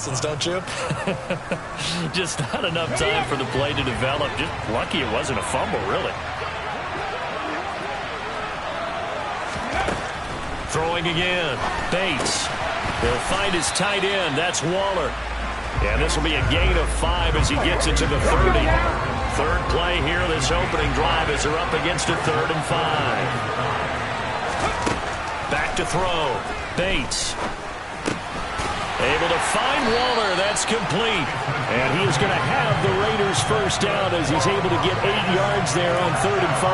lessons, don't you? Just not enough time for the play to develop. Just lucky it wasn't a fumble, really. Throwing again. Bates. He'll find his tight end. That's Waller. And this will be a gain of 5 as he gets it to the 30. Third play here, this opening drive, as they're up against a 3rd and 5. Back to throw. Bates. Able to find Waller. That's complete. And he is going to have the Raiders first down as he's able to get 8 yards there on 3rd and 5.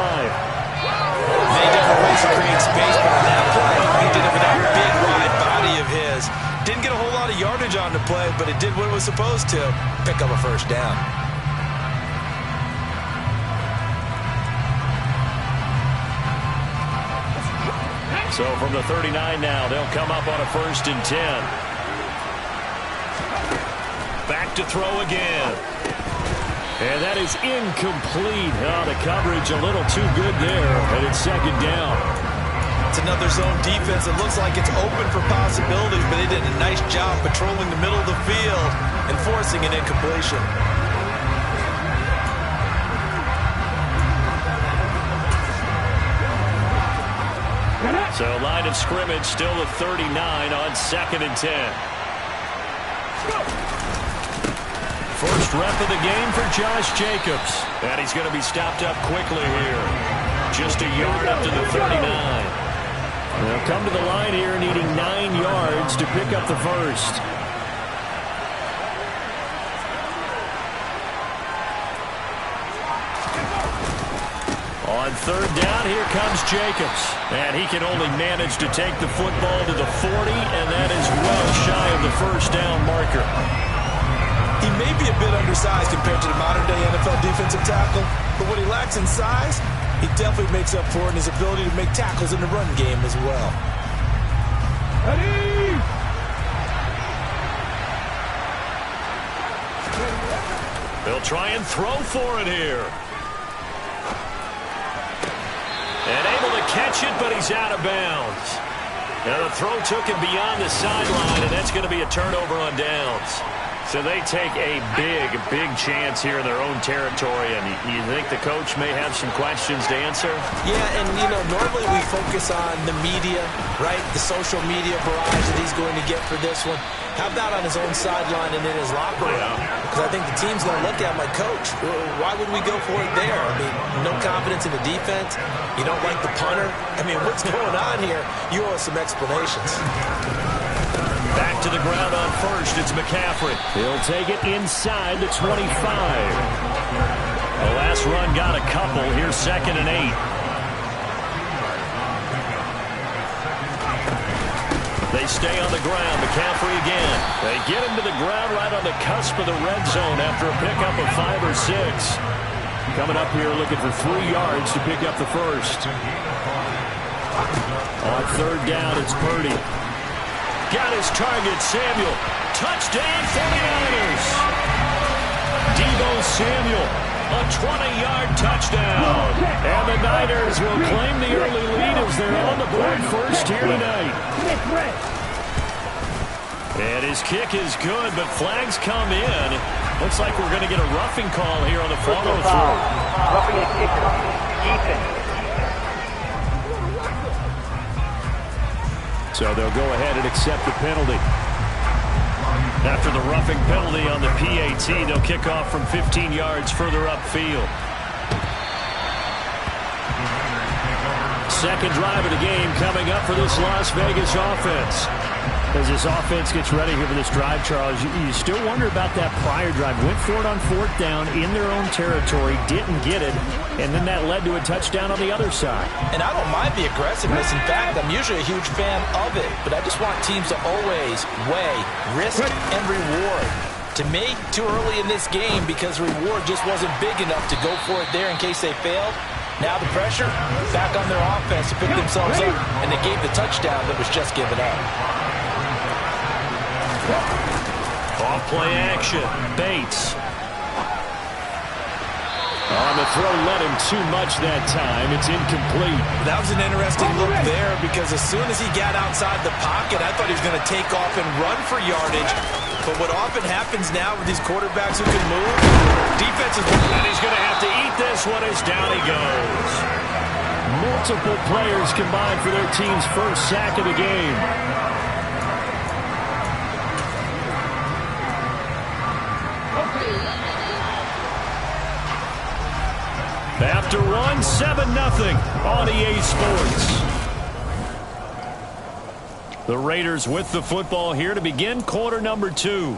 Many different ways to create space, but on that play, he did it with that big, wide body of his. Didn't get a whole lot of yardage on the play, but it did what it was supposed to, pick up a first down. So from the 39 now, they'll come up on a 1st and 10. Back to throw again. And that is incomplete. Oh, the coverage a little too good there, and it's 2nd down. It's another zone defense. It looks like it's open for possibilities, but they did a nice job patrolling the middle of the field and forcing an incompletion. So line of scrimmage still at 39 on 2nd and 10. First rep of the game for Josh Jacobs. And he's going to be stopped up quickly here. Just a yard up to the 39. They'll come to the line here needing 9 yards to pick up the first. On 3rd down, here comes Jacobs. And he can only manage to take the football to the 40, and that is well shy of the first down marker. He may be a bit undersized compared to the modern-day NFL defensive tackle, but what he lacks in size, he definitely makes up for it in his ability to make tackles in the run game as well. Ready? They'll try and throw for it here. And able to catch it, but he's out of bounds. Now the throw took him beyond the sideline, and that's going to be a turnover on downs. So they take a big chance here in their own territory, and you think the coach may have some questions to answer? Yeah, and, you know, normally we focus on the media, right? The social media barrage that he's going to get for this one. How about on his own sideline and in his locker room? Because I think the team's going to look at him like, Coach, why would we go for it there? I mean, no confidence in the defense. You don't like the punter. I mean, what's going on here? You owe us some explanations. Back to the ground on 1st. It's McCaffrey. He'll take it inside the 25. The last run got a couple. Here's 2nd and 8. They stay on the ground. McCaffrey again. They get him to the ground right on the cusp of the red zone after a pickup of 5 or 6. Coming up here looking for 3 yards to pick up the first. On 3rd down, it's Purdy. Got his target, Samuel. Touchdown, 49ers. Deebo Samuel, a 20-yard touchdown. And the Niners will claim the early lead as they're on the board first here tonight. And his kick is good, but flags come in. Looks like we're going to get a roughing call here on the follow-through. Roughing the kicker. Defense. So they'll go ahead and accept the penalty. After the roughing penalty on the PAT, they'll kick off from 15 yards further upfield. Second drive of the game coming up for this Las Vegas offense. As this offense gets ready here for this drive, Charles, you still wonder about that prior drive. Went for it on 4th down in their own territory, didn't get it, and then that led to a touchdown on the other side. And I don't mind the aggressiveness. In fact, I'm usually a huge fan of it, but I just want teams to always weigh risk and reward. To me, too early in this game because reward just wasn't big enough to go for it there in case they failed. Now the pressure back on their offense to pick themselves up, and they gave the touchdown that was just given up. Off play action. Bates. On the throw, led him too much that time. It's incomplete. That was an interesting look there because as soon as he got outside the pocket, I thought he was going to take off and run for yardage. But what often happens now with these quarterbacks who can move, defenses... And he's going to have to eat this one as down he goes. Multiple players combined for their team's first sack of the game. After one, 7-0 on EA Sports. The Raiders with the football here to begin quarter number 2.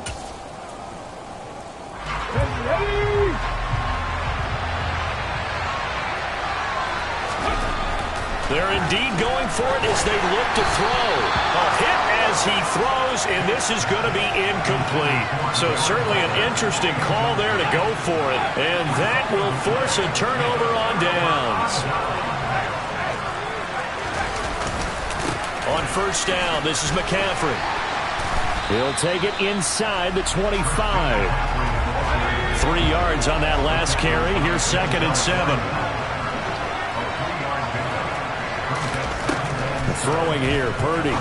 They're indeed going for it as they look to throw. A hit as he throws, and this is going to be incomplete. So certainly an interesting call there to go for it. And that will force a turnover on downs. On first down, this is McCaffrey. He'll take it inside the 25. 3 yards on that last carry. Here's 2nd and 7. Throwing here, Purdy.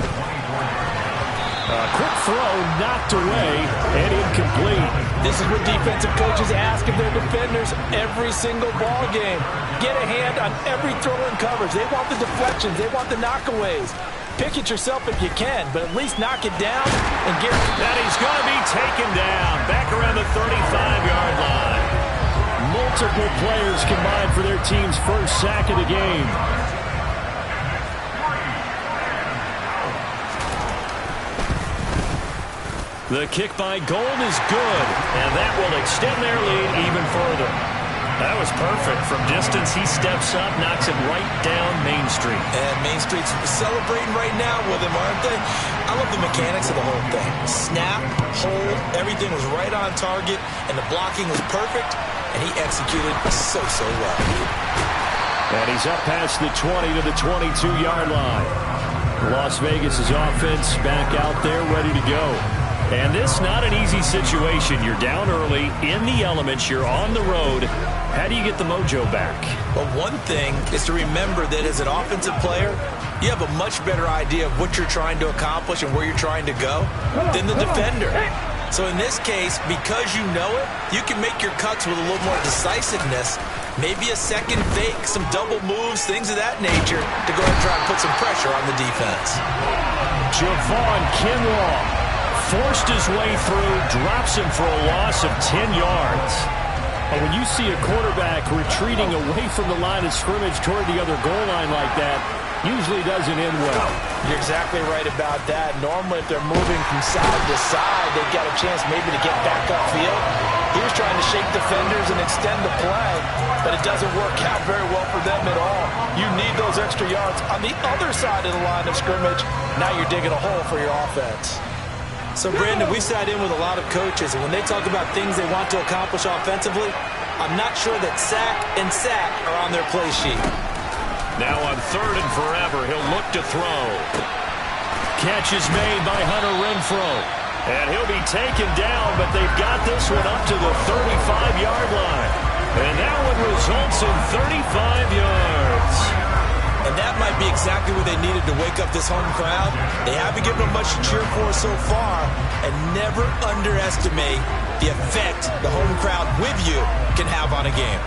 Quick throw, knocked away, and incomplete. This is what defensive coaches ask of their defenders every single ball game. Get a hand on every throw in coverage. They want the deflections. They want the knockaways. Pick it yourself if you can, but at least knock it down and get it. And he's going to be taken down back around the 35-yard line. Multiple players combined for their team's first sack of the game. The kick by Gold is good, and that will extend their lead even further. That was perfect. From distance, he steps up, knocks it right down Main Street. And Main Street's celebrating right now with him, aren't they? I love the mechanics of the whole thing. Snap, hold, everything was right on target, and the blocking was perfect, and he executed so well. And he's up past the 20 to the 22-yard line. Las Vegas's offense back out there ready to go. And this not an easy situation. You're down early, in the elements, you're on the road. How do you get the mojo back? Well, one thing is to remember that as an offensive player, you have a much better idea of what you're trying to accomplish and where you're trying to go than the defender. So in this case, because you know it, you can make your cuts with a little more decisiveness, maybe a second fake, some double moves, things of that nature, to go ahead and try and put some pressure on the defense. Javon Kinlaw forced his way through, drops him for a loss of 10 yards. And when you see a quarterback retreating away from the line of scrimmage toward the other goal line like that, usually doesn't end well. You're exactly right about that. Normally, if they're moving from side to side, they've got a chance maybe to get back upfield. He was trying to shake defenders and extend the play, but it doesn't work out very well for them at all. You need those extra yards on the other side of the line of scrimmage. Now you're digging a hole for your offense. So, Brandon, we sat in with a lot of coaches, and when they talk about things they want to accomplish offensively, I'm not sure that sack and sack are on their play sheet. Now on 3rd and forever, he'll look to throw. Catch is made by Hunter Renfrow. And he'll be taken down, but they've got this one up to the 35-yard line. And that one results in 35 yards. And that might be exactly what they needed to wake up this home crowd. They haven't given them much to cheer for so far. And never underestimate the effect the home crowd with you can have on a game.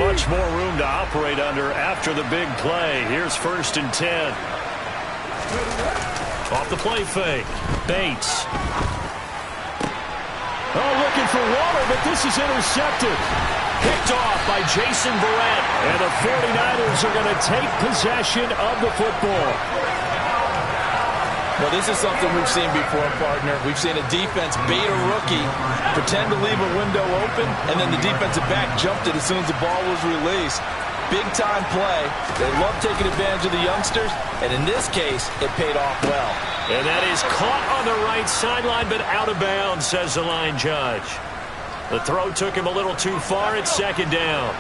Much more room to operate under after the big play. Here's 1st and 10. Off the play fake. Bates. Oh, looking for water, but this is intercepted. Picked off by Jason Verrett. And the 49ers are going to take possession of the football. Well, this is something we've seen before, partner. We've seen a defense bait a rookie, pretend to leave a window open, and then the defensive back jumped it as soon as the ball was released. Big-time play. They love taking advantage of the youngsters, and in this case, it paid off well. And that is caught on the right sideline, but out of bounds, says the line judge. The throw took him a little too far. It's 2nd down.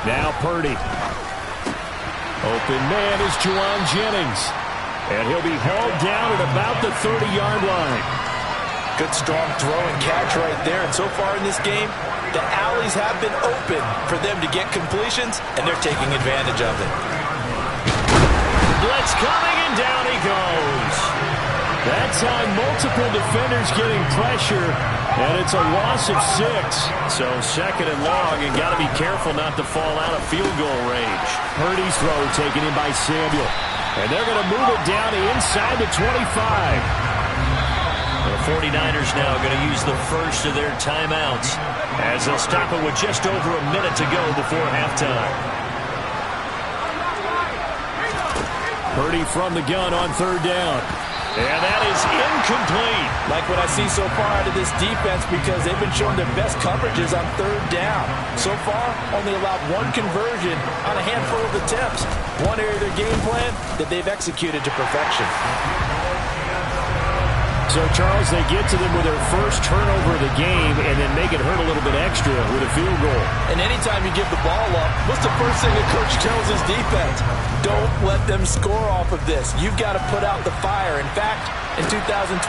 Now Purdy. Open man is Juwan Jennings. And he'll be hauled down at about the 30-yard line. Good strong throw and catch right there. And so far in this game, the alleys have been open for them to get completions, and they're taking advantage of it. Blitz coming, and down he goes. That time, multiple defenders getting pressure, and it's a loss of 6. So 2nd and long, and got to be careful not to fall out of field goal range. Purdy's throw taken in by Samuel. And they're going to move it down inside the 25. The 49ers now going to use the first of their timeouts as they'll stop it with just over a minute to go before halftime. Purdy from the gun on 3rd down. And that is incomplete. Like what I see so far out of this defense, because they've been showing their best coverages on 3rd down. So far, only allowed 1 conversion on a handful of attempts. One area of their game plan that they've executed to perfection. So, Charles, they get to them with their first turnover of the game and then make it hurt a little bit extra with a field goal. And anytime you give the ball up, what's the first thing a coach tells his defense? Don't let them score off of this. You've got to put out the fire. In fact, in 2021,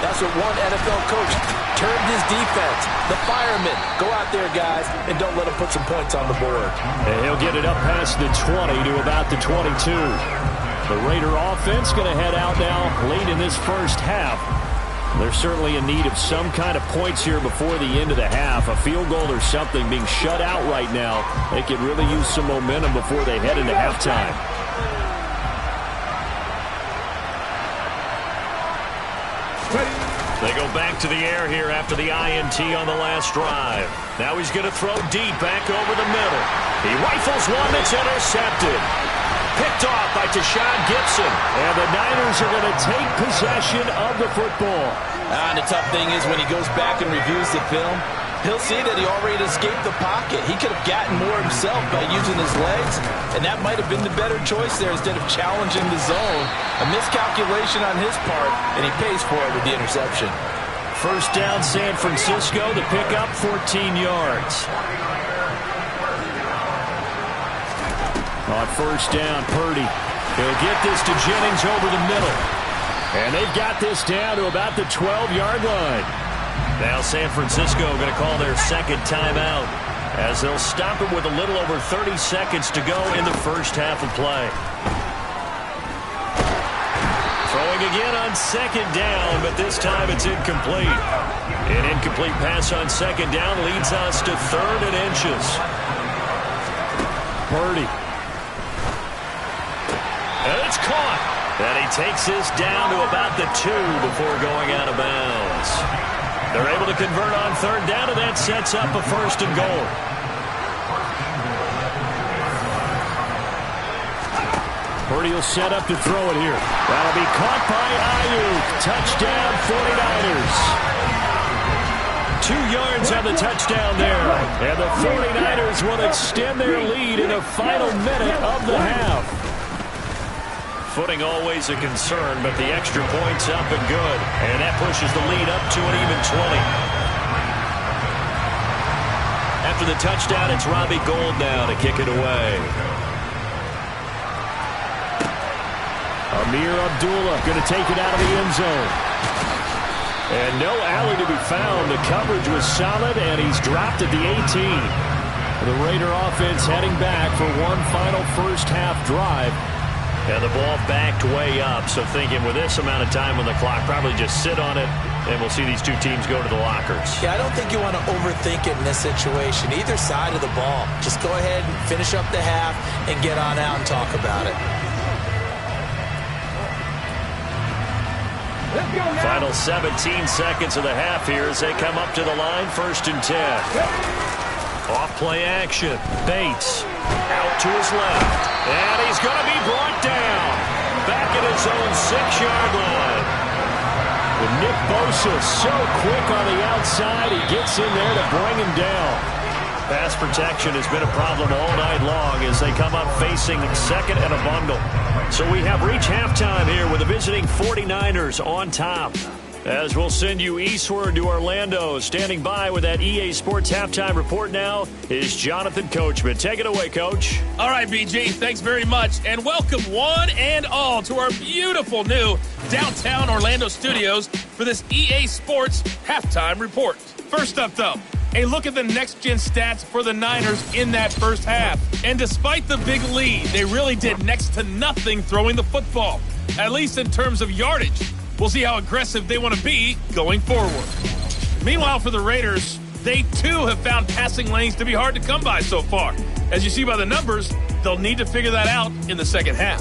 that's what one NFL coach termed his defense. The firemen. Go out there, guys, and don't let them put some points on the board. And he'll get it up past the 20 to about the 22. The Raider offense going to head out now late in this first half. They're certainly in need of some kind of points here before the end of the half. A field goal or something being shut out right now. They could really use some momentum before they head into halftime. They go back to the air here after the INT on the last drive. Now he's going to throw deep back over the middle. He rifles one that's intercepted. Picked off by Tashawn Gibson. And the Niners are going to take possession of the football. And the tough thing is when he goes back and reviews the film, he'll see that he already escaped the pocket. He could have gotten more himself by using his legs, and that might have been the better choice there instead of challenging the zone. A miscalculation on his part, and he pays for it with the interception. First down, San Francisco. The pickup, 14 yards. On first down, Purdy. He'll get this to Jennings over the middle. And they've got this down to about the 12-yard line. Now San Francisco going to call their 2nd timeout as they'll stop it with a little over 30 seconds to go in the first half of play. Throwing again on 2nd down, but this time it's incomplete. An incomplete pass on 2nd down leads us to 3rd and inches. Purdy. And it's caught. And he takes this down to about the 2 before going out of bounds. They're able to convert on 3rd down, and that sets up a 1st and goal. Purdy will set up to throw it here. That'll be caught by Ayuk. Touchdown, 49ers. 2 yards on the touchdown there. And the 49ers will extend their lead in the final minute of the half. Footing always a concern, but the extra point's up and good. And that pushes the lead up to an even 20. After the touchdown, it's Robbie Gould now to kick it away. Amir Abdullah going to take it out of the end zone. And no alley to be found. The coverage was solid, and he's dropped at the 18. The Raider offense heading back for one final first half drive. And the ball backed way up, so thinking with this amount of time on the clock, probably just sit on it, and we'll see these two teams go to the lockers. Yeah, I don't think you want to overthink it in this situation. Either side of the ball. Just go ahead and finish up the half and get on out and talk about it. Final 17 seconds of the half here as they come up to the line, 1st and 10. Off play action. Bates out to his left. And he's going to be brought down. Back at his own 6-yard line. And Nick Bosa so quick on the outside. He gets in there to bring him down. Pass protection has been a problem all night long as they come up facing 2nd and a bundle. So we have reached halftime here with the visiting 49ers on top. As we'll send you eastward to Orlando. Standing by with that EA Sports Halftime Report now is Jonathan Coachman. Take it away, Coach. All right, BG, thanks very much. And welcome one and all to our beautiful new downtown Orlando studios for this EA Sports Halftime Report. First up, though, a look at the next-gen stats for the Niners in that first half. And despite the big lead, they really did next to nothing throwing the football, at least in terms of yardage. We'll see how aggressive they want to be going forward. Meanwhile, for the Raiders, they too have found passing lanes to be hard to come by so far. As you see by the numbers, they'll need to figure that out in the second half.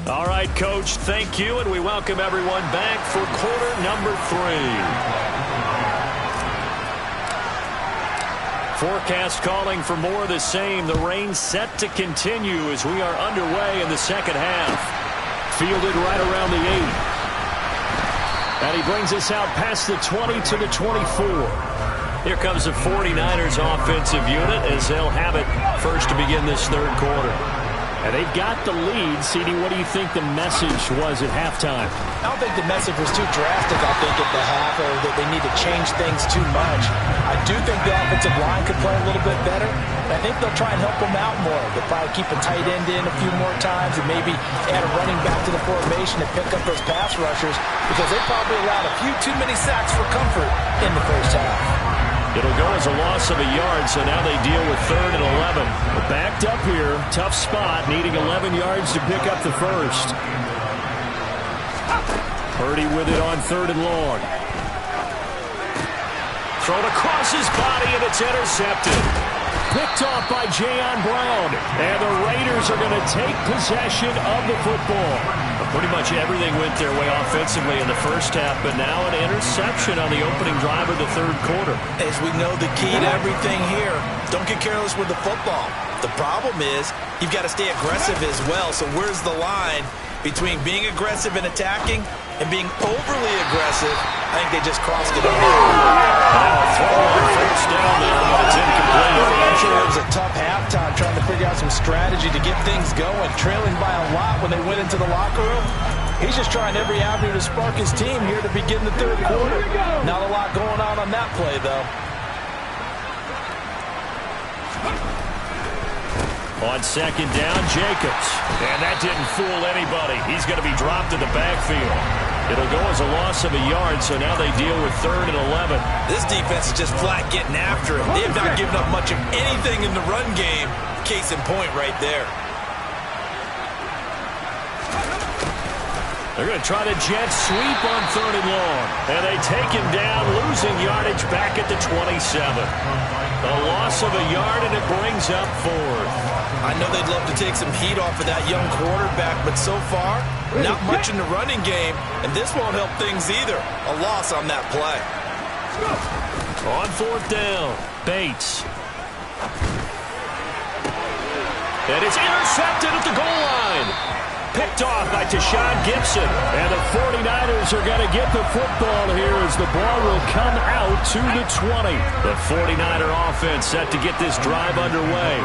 All right, Coach, thank you, and we welcome everyone back for quarter number 3. Forecast calling for more of the same. The rain set to continue as we are underway in the second half. Fielded right around the 8. And he brings us out past the 20 to the 24. Here comes the 49ers offensive unit as they'll have it first to begin this third quarter. And they've got the lead. CD, what do you think the message was at halftime? I don't think the message was too drastic, I think, at the half, or that they need to change things too much. I do think the offensive line could play a little bit better. I think they'll try and help them out more. They'll probably keep a tight end in a few more times and maybe add a running back to the formation and pick up those pass rushers because they probably allowed a few too many sacks for comfort in the first half. It'll go as a loss of a yard, so now they deal with 3rd and 11. We're backed up here. Tough spot, needing 11 yards to pick up the first. Purdy with it on 3rd and long. Thrown across his body, and it's intercepted. Picked off by Jayon Brown. And the Raiders are going to take possession of the football. Pretty much everything went their way offensively in the first half, but now an interception on the opening drive of the third quarter. As we know, the key to everything here, don't get careless with the football. The problem is you've got to stay aggressive as well. So where's the line between being aggressive and attacking and being overly aggressive? I think they just crossed it over. Throw on first down there, but it's incomplete. I'm sure it was a tough halftime trying to figure out some strategy to get things going, trailing by a lot when they went into the locker room. He's just trying every avenue to spark his team here to begin the third quarter. Not a lot going on that play, though. On second down, Jacobs. And that didn't fool anybody. He's going to be dropped in the backfield. It'll go as a loss of a yard, so now they deal with 3rd and 11. This defense is just flat getting after him. They have not given up much of anything in the run game. Case in point right there. They're going to try the jet sweep on 3rd and long. And they take him down, losing yardage back at the 27. A loss of a yard, and it brings up 4th. I know they'd love to take some heat off of that young quarterback, but so far, not much in the running game, and this won't help things either. A loss on that play. On 4th down, Bates. And it's intercepted at the goal line. Picked off by Tashawn Gibson. And the 49ers are going to get the football here as the ball will come out to the 20. The 49er offense set to get this drive underway.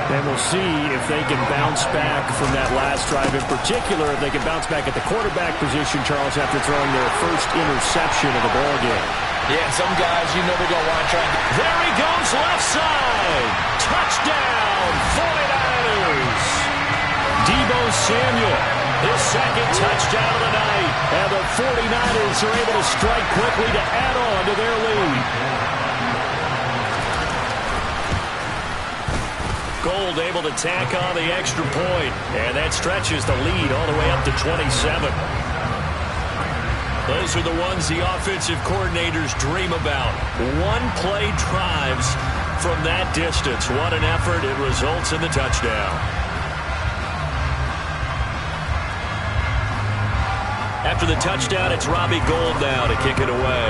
And we'll see if they can bounce back from that last drive. In particular, if they can bounce back at the quarterback position, Charles, after throwing their first interception of the ball game. Yeah, some guys, you know they're going to want to try. There he goes, left side. Touchdown, 49ers. Deebo Samuel, his second touchdown of the night. And the 49ers are able to strike quickly to add on to their lead. Gold able to tack on the extra point. And that stretches the lead all the way up to 27. Those are the ones the offensive coordinators dream about. One-play drives from that distance. What an effort. It results in the touchdown. After the touchdown, it's Robbie Gould now to kick it away.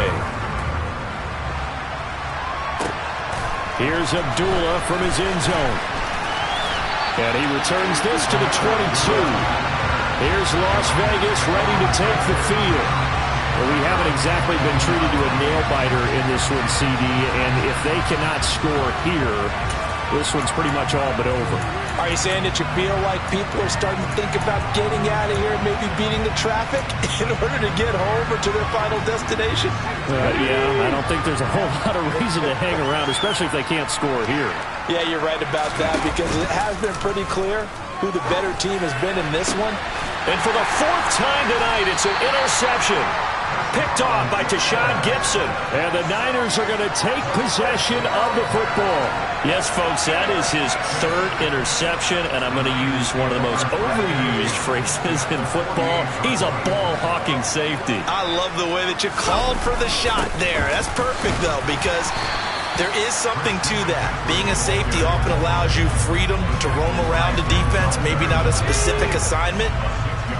Here's Abdullah from his end zone. And he returns this to the 22. Here's Las Vegas ready to take the field. Well, we haven't exactly been treated to a nail-biter in this one, CD, and if they cannot score here, this one's pretty much all but over. Are you saying that you feel like people are starting to think about getting out of here, maybe beating the traffic in order to get home or to their final destination? Yeah, I don't think there's a whole lot of reason to hang around, especially if they can't score here. Yeah, you're right about that, because it has been pretty clear who the better team has been in this one. And for the fourth time tonight, it's an interception. Picked off by Tashawn Gibson. And the Niners are going to take possession of the football. Yes, folks, that is his third interception, and I'm going to use one of the most overused phrases in football. He's a ball-hawking safety. I love the way that you called for the shot there. That's perfect, though, because there is something to that. Being a safety often allows you freedom to roam around the defense, maybe not a specific assignment.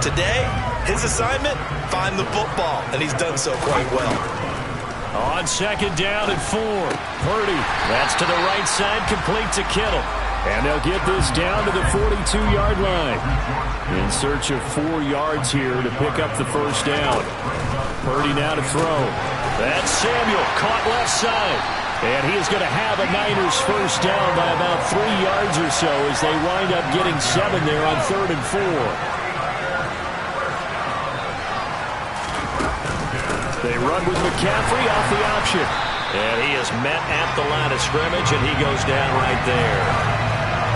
Today, his assignment, find the football, and he's done so quite well. On second down and 4. Purdy, that's to the right side, complete to Kittle. And they'll get this down to the 42-yard line. In search of 4 yards here to pick up the first down. Purdy now to throw. That's Samuel, caught left side. And he is going to have a Niners first down by about 3 yards or so as they wind up getting 7 there on 3rd and 4. They run with McCaffrey off the option. And he is met at the line of scrimmage, and he goes down right there.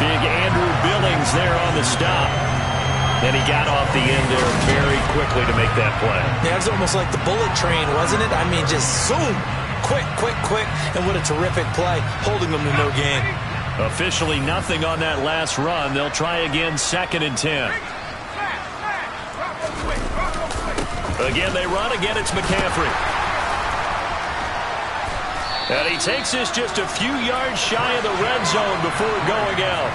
Big Andrew Billings there on the stop. And he got off the end there very quickly to make that play. Yeah, it was almost like the bullet train, wasn't it? I mean, just zoom. Quick, quick, quick. And what a terrific play, holding them to no gain. Officially nothing on that last run. They'll try again, 2nd and 10. Again, they run. Again, it's McCaffrey. And he takes this just a few yards shy of the red zone before going out.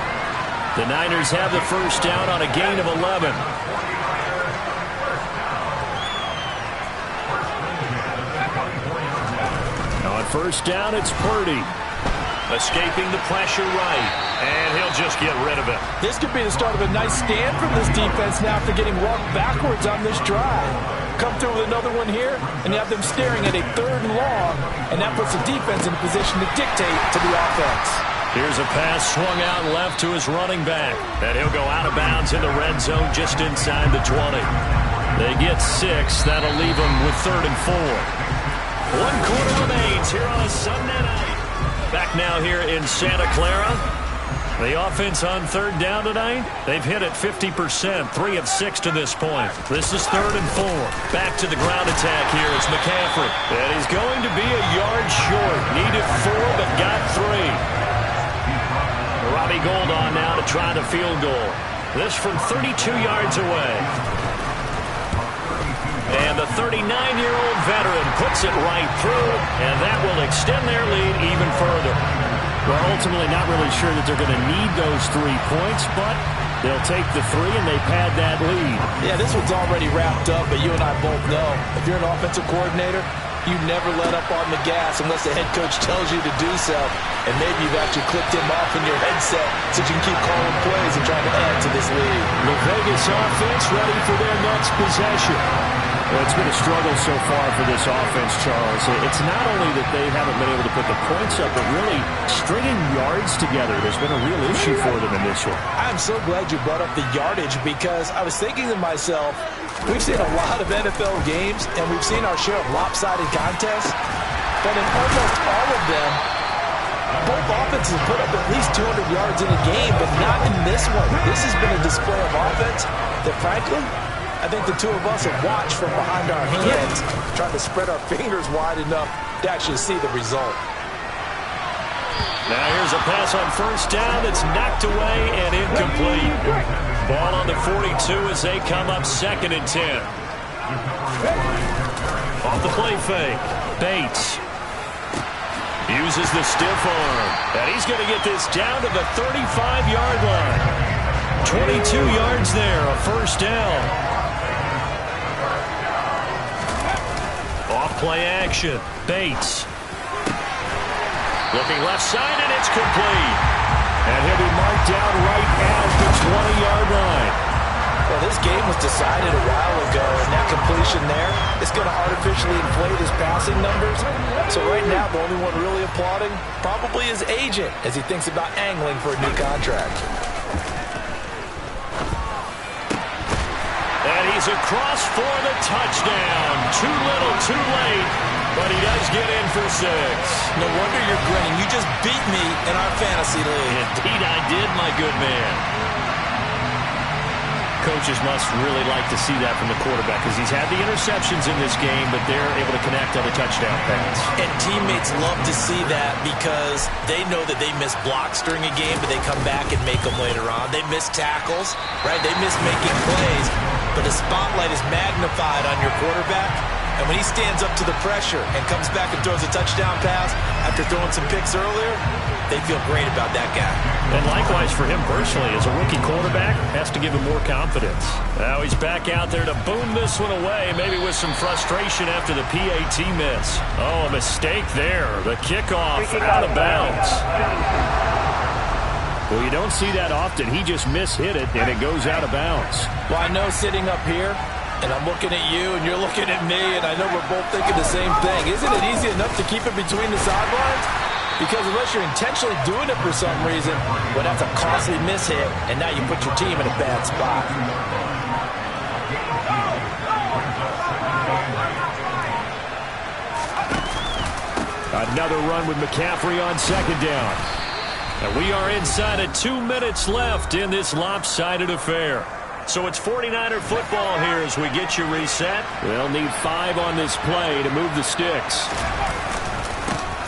The Niners have the first down on a gain of 11. On first down, it's Purdy. Escaping the pressure right. And he'll just get rid of it. This could be the start of a nice stand from this defense now after getting walked backwards on this drive. Come through with another one here, and you have them staring at a 3rd and long, and that puts the defense in a position to dictate to the offense. Here's a pass swung out left to his running back. And he'll go out of bounds in the red zone just inside the 20. They get 6. That'll leave them with 3rd and 4. 1 quarter remains here on a Sunday night. Back now here in Santa Clara. The offense on 3rd down tonight, they've hit it 50%, 3 of 6 to this point. This is 3rd and 4. Back to the ground attack here. It's McCaffrey. And he's going to be a yard short. Needed 4, but got 3. Robbie Gould on now to try the field goal. This from 32 yards away. And the 39-year-old veteran puts it right through, and that will extend their lead even further. Well, ultimately not really sure that they're going to need those 3 points, but they'll take the 3 and they pad that lead. Yeah, this one's already wrapped up, but you and I both know if you're an offensive coordinator, you never let up on the gas unless the head coach tells you to do so. And maybe you've actually clicked him off in your headset so you can keep calling plays and trying to add to this lead. The Vegas offense ready for their next possession. Well, it's been a struggle so far for this offense, Charles. It's not only that they haven't been able to put the points up, but really stringing yards together has been a real issue for them in this one. I'm so glad you brought up the yardage, because I was thinking to myself, we've seen a lot of NFL games, and we've seen our share of lopsided contests, but in almost all of them, both offenses put up at least 200 yards in a game, but not in this one. This has been a display of offense that, frankly, I think the two of us have watched from behind our hands, trying to spread our fingers wide enough to actually see the result. Now here's a pass on first down that's knocked away and incomplete. Ball on the 42 as they come up 2nd and 10. Off the play fake, Bates uses the stiff arm, and he's going to get this down to the 35-yard line. 22 yards there, a first down. Off-play action, Bates. Looking left side, and it's complete. And he'll be marked down right at the 20-yard line. Well, this game was decided a while ago, and that completion there is going to artificially inflate his passing numbers. So right now, the only one really applauding probably his agent as he thinks about angling for a new contract. And he's across for the touchdown. Too little, too late, but he does get in for 6. No wonder you're grinning. You just beat me in our fantasy league. Indeed I did, my good man. Coaches must really like to see that from the quarterback because he's had the interceptions in this game, but they're able to connect on the touchdown pass. And teammates love to see that because they know that they miss blocks during a game, but they come back and make them later on. They miss tackles, right? They miss making plays, but the spotlight is magnified on your quarterback. And when he stands up to the pressure and comes back and throws a touchdown pass after throwing some picks earlier, they feel great about that guy. And likewise for him personally, as a rookie quarterback, has to give him more confidence. Now he's back out there to boom this one away, maybe with some frustration after the PAT miss. Oh, a mistake there. The kickoff out of bounds. Well, you don't see that often. He just mishit it, and it goes out of bounds. Well, I know sitting up here, and I'm looking at you, and you're looking at me, and I know we're both thinking the same thing. Isn't it easy enough to keep it between the sidelines? Because unless you're intentionally doing it for some reason, well, that's a costly mishit, and now you put your team in a bad spot. Another run with McCaffrey on 2nd down. And we are inside of 2 minutes left in this lopsided affair. So it's 49er football here as we get you reset. They'll need 5 on this play to move the sticks.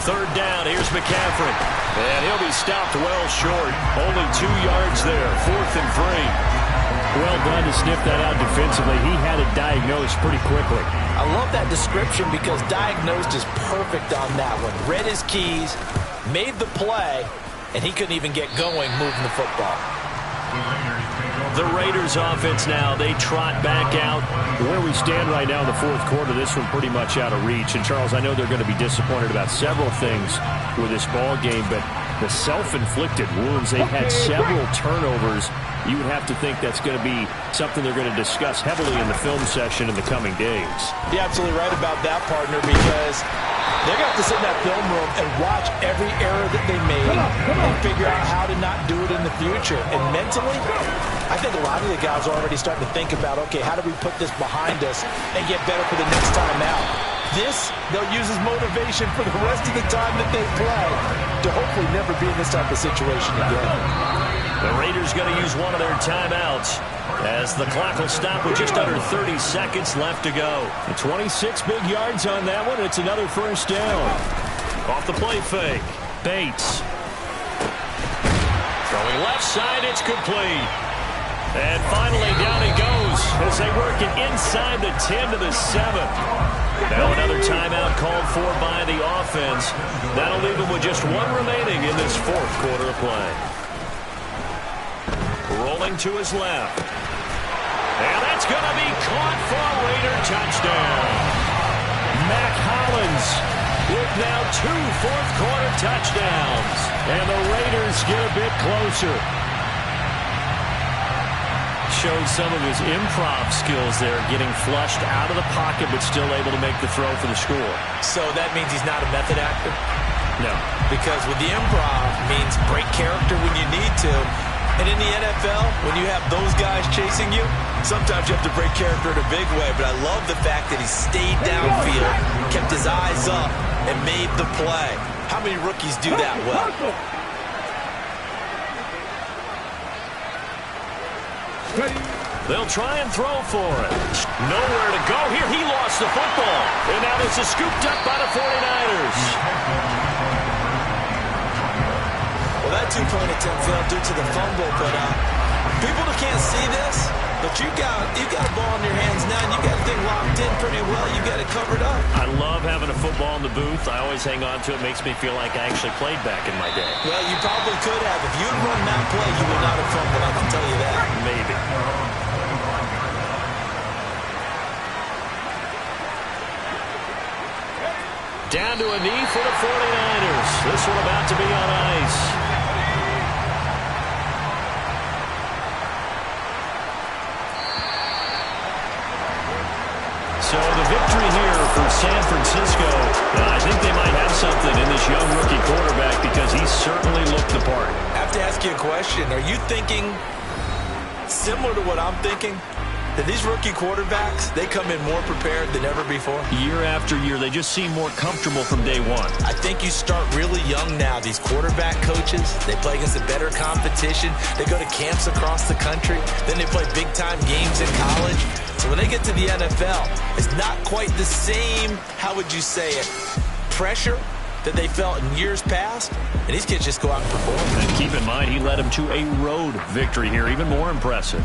3rd down, here's McCaffrey. And he'll be stopped well short. Only 2 yards there, 4th and 3. Well done to sniff that out defensively. He had it diagnosed pretty quickly. I love that description because diagnosed is perfect on that one. Read his keys, made the play, and he couldn't even get going moving the football. The Raiders offense now, they trot back out. Where we stand right now in the 4th quarter, this one pretty much out of reach. And, Charles, I know they're going to be disappointed about several things with this ball game, but the self-inflicted wounds, they had several turnovers. You would have to think that's going to be something they're going to discuss heavily in the film session in the coming days. You're absolutely right about that, partner, because they're going to have to sit in that film room and watch every error that they made and figure out how to not do it in the future. And mentally, I think a lot of the guys are already starting to think about, okay, how do we put this behind us and get better for the next time out? This, they'll use as motivation for the rest of the time that they play to hopefully never be in this type of situation again. The Raiders going to use one of their timeouts as the clock will stop with just under 30 seconds left to go. 26 big yards on that one. It's another 1st down. Off the play fake. Bates. Throwing left side, it's complete. And finally down he goes as they work it inside the 10 to the 7. Now another timeout called for by the offense. That'll leave them with just 1 remaining in this 4th quarter of play. Rolling to his left. And that's going to be caught for a Raider touchdown. Mac Hollins with now 2 4th quarter touchdowns. And the Raiders get a bit closer. Showed some of his improv skills there, getting flushed out of the pocket but still able to make the throw for the score. So that means he's not a method actor? No. Because with the improv means break character when you need to. And in the NFL, when you have those guys chasing you, sometimes you have to break character in a big way. But I love the fact that he stayed downfield, kept his eyes up, and made the play. How many rookies do that well? They'll try and throw for it. Nowhere to go here. He lost the football. And now this is scooped up by the 49ers. Well, that 2-point attempt failed due to the fumble, but people that can't see this, but you got a ball in your hands now, and you got the thing locked in pretty well. You got it covered up. I love having a football in the booth. I always hang on to it. Makes me feel like I actually played back in my day. Well, you probably could have. If you had run that play, you would not have fumbled. I can tell you that. Maybe. Down to a knee for the 49ers. This one about to be on ice. you a question. Are you thinking similar to what I'm thinking? That these rookie quarterbacks, they come in more prepared than ever before? Year after year, they just seem more comfortable from day one. I think you start really young now. These quarterback coaches, they play against a better competition. They go to camps across the country. Then they play big-time games in college. So when they get to the NFL, it's not quite the same, how would you say it, pressure that they felt in years past. And these kids just go out and perform. And keep in mind, he led them to a road victory here, even more impressive.